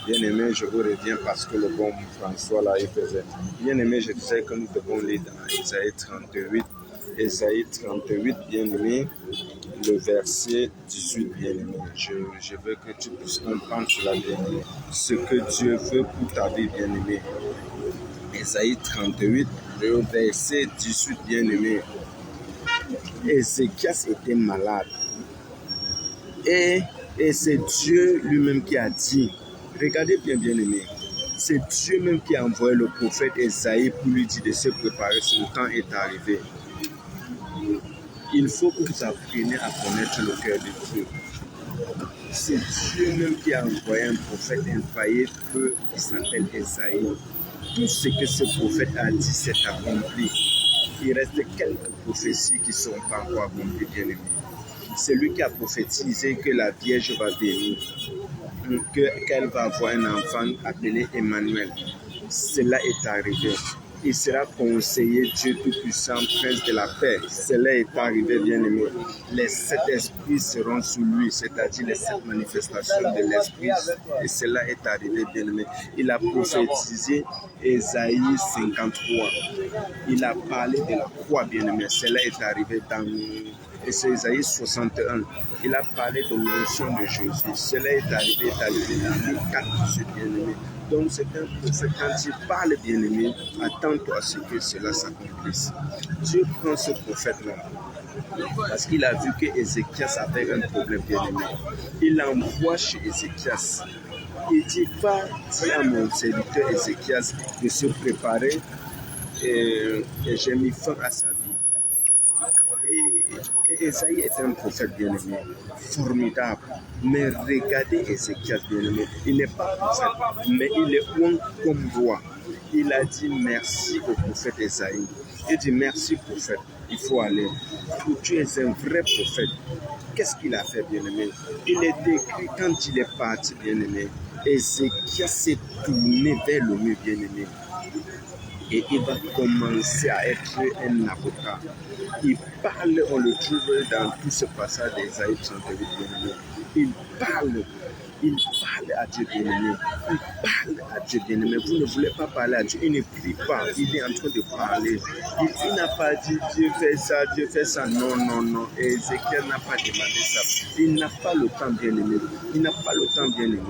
Bien-aimé, je vous reviens parce que le bon François là, il faisait. Bien-aimé, je disais que nous devons lire dans Ésaïe 38. Ésaïe 38, bien-aimé, le verset 18, bien-aimé. Je veux que tu puisses comprendre cela, bien-aimé. Ce que Dieu veut pour ta vie, bien-aimé. Ésaïe 38, le verset 18, bien-aimé. Ézéchias était malade. Et c'est Dieu lui-même qui a dit, regardez bien, bien-aimé, c'est Dieu même qui a envoyé le prophète Ésaïe pour lui dire de se préparer, son temps est arrivé. Il faut que vous appreniez à connaître le cœur de Dieu. C'est Dieu même qui a envoyé un prophète infaillible qui s'appelle Ésaïe. Tout ce que ce prophète a dit s'est accompli. Il reste quelques prophéties qui ne sont pas encore accomplies, bien-aimé. C'est lui qui a prophétisé que la Vierge va venir, qu'elle va avoir un enfant appelé Emmanuel. Cela est arrivé. Il sera conseiller Dieu Tout-Puissant, Prince de la paix. Cela est arrivé, bien-aimé. Les 7 esprits seront sous lui, c'est-à-dire les 7 manifestations de l'esprit. Et cela est arrivé, bien-aimé. Il a prophétisé Ésaïe 53. Il a parlé de la croix, bien-aimé. Cela est arrivé dans Ésaïe 61. Il a parlé de l'onction de Jésus. Cela est arrivé dans Luc 4, bien-aimé. Donc c'est un prophète, quand il parle, bien-aimé, attends-toi à ce que cela s'accomplisse. Dieu prend ce prophète-là parce qu'il a vu que Ézéchias avait un problème, bien-aimé. Il l'envoie chez Ézéchias. Il dit, va dire à mon serviteur Ézéchias de se préparer et j'ai mis fin à sa vie. Et Ésaïe est un prophète bien-aimé, formidable. Mais regardez Ézéchias bien-aimé, il n'est pas prophète, mais il est loin comme roi. Il a dit merci au prophète Ésaïe. Il dit merci prophète, il faut aller. Tu es un vrai prophète. Qu'est-ce qu'il a fait bien-aimé? Il est décrit quand il est parti bien-aimé. Ézéchias s'est tourné vers le mur bien-aimé. Et il va commencer à être un avocat. Il parle, on le trouve dans tout ce passage d'Ésaïe 38, bien-aimé. Il parle à Dieu, bien-aimé. Il parle à Dieu, bien-aimé. Vous ne voulez pas parler à Dieu, il ne prie pas, il est en train de parler. Il n'a pas dit Dieu fait ça. Non, non, non. Ézéchiel n'a pas demandé ça. Il n'a pas le temps, bien-aimé. Il n'a pas le temps, bien-aimé.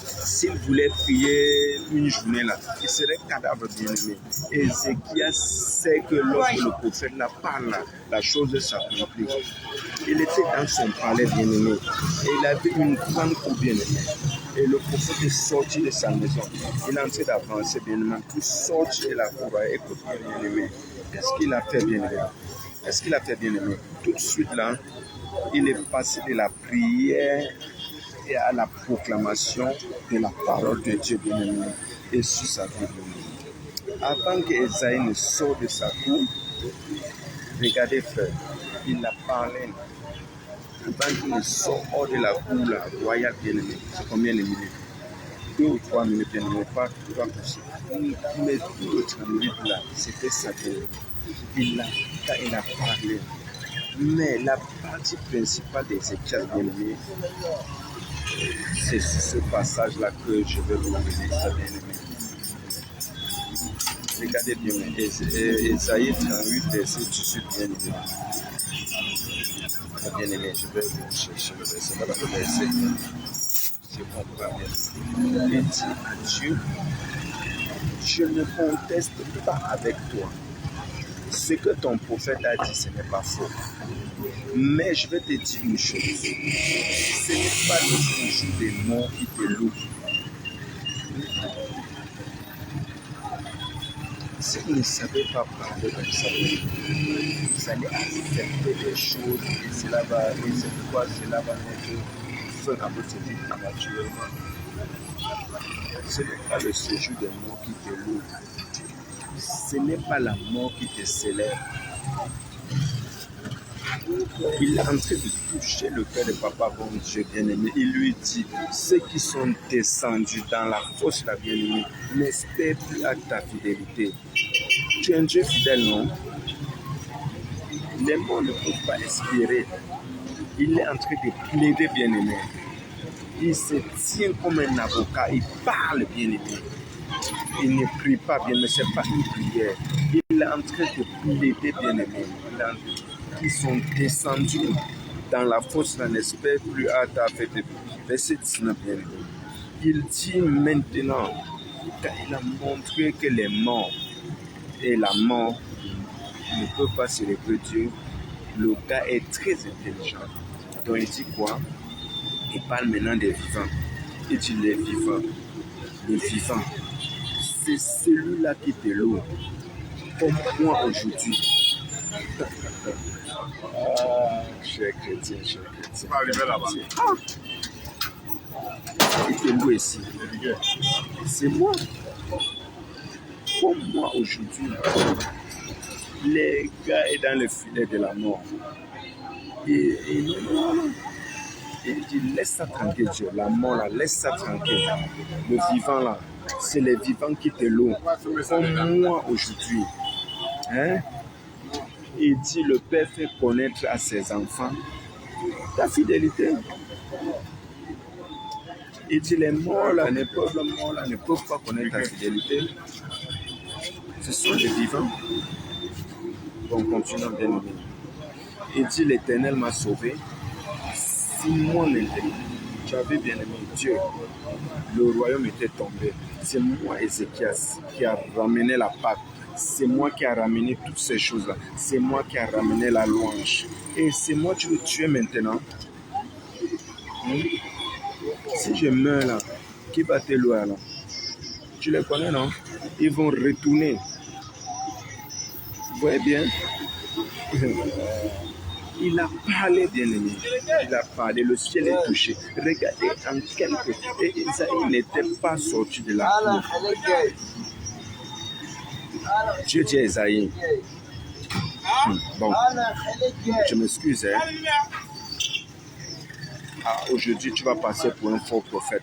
S'il voulait prier une journée là, il serait cadavre bien-aimé. Ézéchias sait que lorsque le prophète là parle, la chose s'accomplit. Il était dans son palais bien-aimé et il avait une grande cour bien-aimée. Et le prophète est sorti de sa maison. Il est en train d'avancer bien-aimé pour sortir de la cour et écouter bien-aimé. Qu'est-ce qu'il a fait bien-aimé? Qu'est-ce qu'il a fait bien-aimé? Tout de suite là, il est passé de la prière et à la proclamation de la parole de Dieu bien-aimé et sur sa vie bien-aimé. Avant que Ésaïe ne sorte de sa cour, regardez frère, il a parlé. Avant qu'il ne sorte hors de la cour là, royale bien-aimé, c'est combien de minutes? 2 ou 3 minutes bien-aimé, pas possible. Mais tout le 30 minutes là, c'était ça bien-aimé. Il a parlé. Mais la partie principale d'Ézéchias bien-aimé, c'est ce passage-là que je vais vous donner, ça bien-aimé. Regardez bien, Ésaïe 38, verset 18, bien-aimé. Bien-aimé, je vais vous chercher le verset. Voilà le verset. Je comprends bien. Il dit à Dieu, je ne conteste pas avec toi. Ce que ton prophète a dit, ce n'est pas faux. Mais je vais te dire une chose. Ce n'est pas le jour des morts qui te loue. Si vous ne savez pas parler comme ça, vous allez accepter des choses et cela va, et c'est pourquoi cela va mettre feu dans votre vie naturellement. Ce n'est pas le séjour des morts qui te loue. Ce n'est pas la mort qui te célèbre. Il est en train de toucher le cœur de papa, bon Dieu bien-aimé. Il lui dit, ceux qui sont descendus dans la fosse, la bien-aimée, n'espèrent plus à ta fidélité. Tu es un Dieu fidèle, non? Les morts ne peuvent pas espérer. Il est en train de plaider, bien-aimé. Il se tient comme un avocat, il parle bien aimé. Il ne prie pas bien, mais ce n'est pas une prière. Il est en train de plaider bien aimé. Ils sont descendus dans la fosse, dans l'esprit, plus hâte à faire de verset 19 bien aimé. Il dit maintenant, quand il a montré que les morts et la mort ne peuvent pas célébrer Dieu, le gars est très intelligent. Donc il dit quoi? Il parle maintenant des vivants. Il dit les vivants. Le vivant, c'est celui-là qui te loue. Comme moi aujourd'hui. Cher chrétien, cher chrétien. Il te loue ici. C'est moi. Comme moi aujourd'hui. Les gars sont dans le filet de la mort. Et il dit, laisse ça tranquille, Dieu. La mort, là, laisse ça tranquille. Le vivant, là, c'est les vivants qui te louent. Comme moi, aujourd'hui. Hein? Il dit, le Père fait connaître à ses enfants ta fidélité. Il dit, les morts, là, ne peuvent pas connaître ta fidélité. Ce sont les vivants. Bon, continuons bien aimé. Il dit, l'Éternel m'a sauvé. Si mon intérêt, tu avais bien aimé Dieu, le royaume était tombé. C'est moi, Ézéchias, qui a ramené la Pâque. C'est moi qui a ramené toutes ces choses-là. C'est moi qui a ramené la louange. Et c'est moi qui veux tuer maintenant. Si je meurs là, qui va te louer là? Tu les connais, non? Ils vont retourner. Vous voyez bien? Il a parlé, bien-aimé. Il a parlé, le ciel est touché. Regardez en quelque... Et Isaïe n'était pas sorti de la cour. Dieu dit à Isaïe. Bon, je m'excuse. Hein. Aujourd'hui, tu vas passer pour un faux prophète.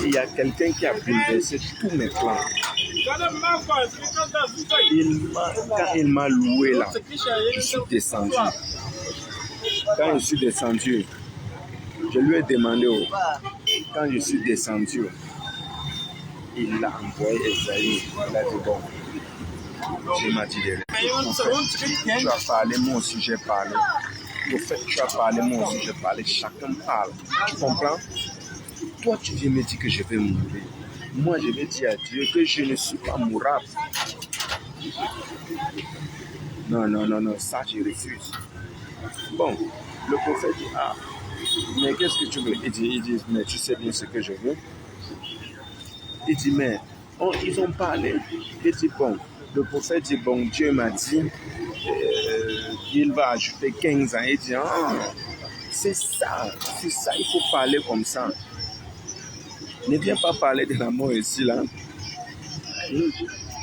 Il y a quelqu'un qui a bouleversé tous mes plans. Quand il m'a loué là, je suis descendu. Quand je suis descendu, je lui ai demandé, quand je suis descendu, il a envoyé Esaïe. Il a dit, bon, je m'a dit, tu as parlé, moi aussi j'ai parlé. Au fait, tu as parlé, moi aussi j'ai parlé. Chacun parle. Tu comprends? Toi, tu viens me dire que je vais mourir. Moi, je vais dire à Dieu que je ne suis pas mourable. Non, ça, je refuse. Bon, le prophète dit, mais qu'est-ce que tu veux? Il dit, mais tu sais bien ce que je veux. Il dit, mais ils ont parlé. Il dit, bon, le prophète dit, bon, Dieu m'a dit qu'il va ajouter 15 ans. Il dit, c'est ça, il faut parler comme ça. Ne viens pas parler de la mort ici, là.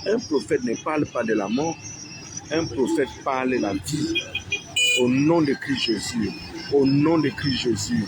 Un prophète ne parle pas de la mort. Un prophète parle de la vie. Au nom de Christ Jésus. Au nom de Christ Jésus.